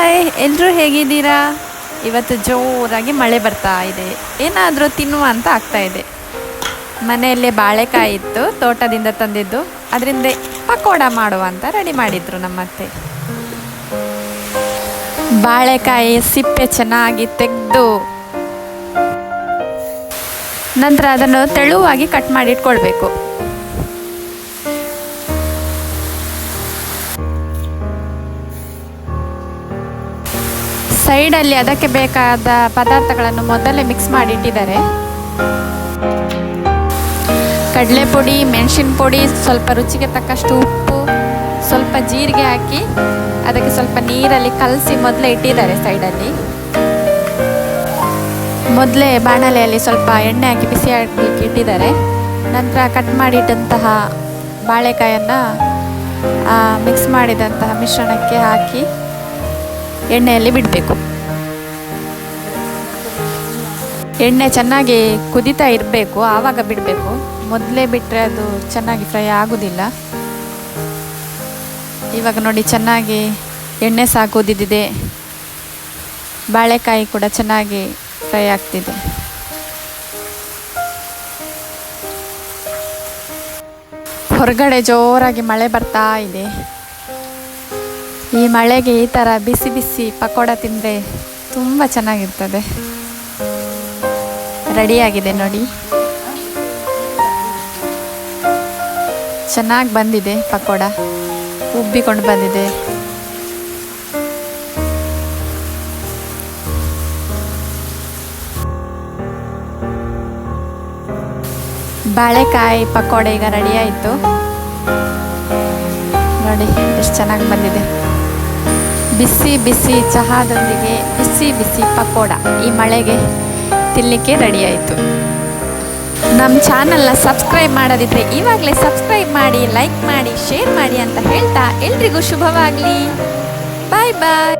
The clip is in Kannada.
ಹಾಯ್, ಎಲ್ಲರೂ ಹೇಗಿದ್ದೀರಾ? ಇವತ್ತು ಜೋರಾಗಿ ಮಳೆ ಬರ್ತಾ ಇದೆ. ಏನಾದರೂ ತಿನ್ನುವ ಅಂತ ಆಗ್ತಾ ಇದೆ. ಮನೆಯಲ್ಲೇ ಬಾಳೆಕಾಯಿ ಇತ್ತು, ತೋಟದಿಂದ ತಂದಿದ್ದು. ಅದರಿಂದ ಪಕೋಡ ಮಾಡುವ ಅಂತ ರೆಡಿ ಮಾಡಿದ್ರು ನಮ್ಮತ್ತೆ. ಬಾಳೆಕಾಯಿ ಸಿಪ್ಪೆ ಚೆನ್ನಾಗಿ ತೆಗೆದು ನಂತರ ಅದನ್ನು ತೆಳುವಾಗಿ ಕಟ್ ಮಾಡಿ ಇಟ್ಕೊಳ್ಬೇಕು. ಸೈಡಲ್ಲಿ ಅದಕ್ಕೆ ಬೇಕಾದ ಪದಾರ್ಥಗಳನ್ನು ಮೊದಲೇ ಮಿಕ್ಸ್ ಮಾಡಿ ಇಟ್ಟಿದ್ದಾರೆ. ಕಡಲೆಪುಡಿ, ಮೆಣಸಿನ ಪುಡಿ, ಸ್ವಲ್ಪ ರುಚಿಗೆ ತಕ್ಕಷ್ಟು ಉಪ್ಪು, ಸ್ವಲ್ಪ ಜೀರಿಗೆ ಹಾಕಿ ಅದಕ್ಕೆ ಸ್ವಲ್ಪ ನೀರಲ್ಲಿ ಕಲಸಿ ಮೊದಲೇ ಇಟ್ಟಿದ್ದಾರೆ ಸೈಡಲ್ಲಿ. ಮೊದಲೇ ಬಾಣಲೆಯಲ್ಲಿ ಸ್ವಲ್ಪ ಎಣ್ಣೆ ಹಾಕಿ ಬಿಸಿ ಹಾಕಲಿಕ್ಕೆ ಇಟ್ಟಿದ್ದಾರೆ. ನಂತರ ಕಟ್ ಮಾಡಿಟ್ಟಂತಹ ಬಾಳೆಕಾಯನ್ನು ಮಿಕ್ಸ್ ಮಾಡಿದಂತಹ ಮಿಶ್ರಣಕ್ಕೆ ಹಾಕಿ ಎಣ್ಣೆಯಲ್ಲಿ ಬಿಡಬೇಕು. ಎಣ್ಣೆ ಚೆನ್ನಾಗಿ ಕುದೀತಾ ಇರಬೇಕು, ಆವಾಗ ಬಿಡಬೇಕು. ಮೊದಲೇ ಬಿಟ್ಟರೆ ಅದು ಚೆನ್ನಾಗಿ ಫ್ರೈ ಆಗೋದಿಲ್ಲ. ಇವಾಗ ನೋಡಿ, ಚೆನ್ನಾಗಿ ಎಣ್ಣೆ ಸಹ ಕುದಿದಿದೆ, ಬಾಳೆಕಾಯಿ ಕೂಡ ಚೆನ್ನಾಗಿ ಫ್ರೈ ಆಗ್ತಿದೆ. ಹೊರಗಡೆ ಜೋರಾಗಿ ಮಳೆ ಬರ್ತಾ ಇದೆ. ಈ ಮಳೆಗೆ ಈ ಥರ ಬಿಸಿ ಬಿಸಿ ಪಕೋಡ ತಿಂದರೆ ತುಂಬ ಚೆನ್ನಾಗಿರ್ತದೆ. ರೆಡಿಯಾಗಿದೆ ನೋಡಿ, ಚೆನ್ನಾಗಿ ಬಂದಿದೆ ಪಕೋಡ, ಉಬ್ಬಿಕೊಂಡು ಬಂದಿದೆ. ಬಾಳೆಕಾಯಿ ಪಕೋಡ ಈಗ ರೆಡಿ ಆಯಿತು ನೋಡಿ, ಎಷ್ಟು ಚೆನ್ನಾಗಿ ಬಂದಿದೆ. ಬಿಸಿ ಬಿಸಿ ಚಹಾದೊಂದಿಗೆ ಬಿಸಿ ಬಿಸಿ ಪಕೋಡ ಈ ಮಳೆಗೆ ತಿನ್ನಲಿಕ್ಕೆ ರೆಡಿ ಆಯಿತು. ನಮ್ಮ ಚಾನಲ್ನ ಸಬ್ಸ್ಕ್ರೈಬ್ ಮಾಡೋದಿದ್ರೆ ಇವಾಗಲೇ ಸಬ್ಸ್ಕ್ರೈಬ್ ಮಾಡಿ, ಲೈಕ್ ಮಾಡಿ, ಶೇರ್ ಮಾಡಿ ಅಂತ ಹೇಳ್ತಾ ಎಲ್ರಿಗೂ ಶುಭವಾಗಲಿ. ಬಾಯ್ ಬಾಯ್.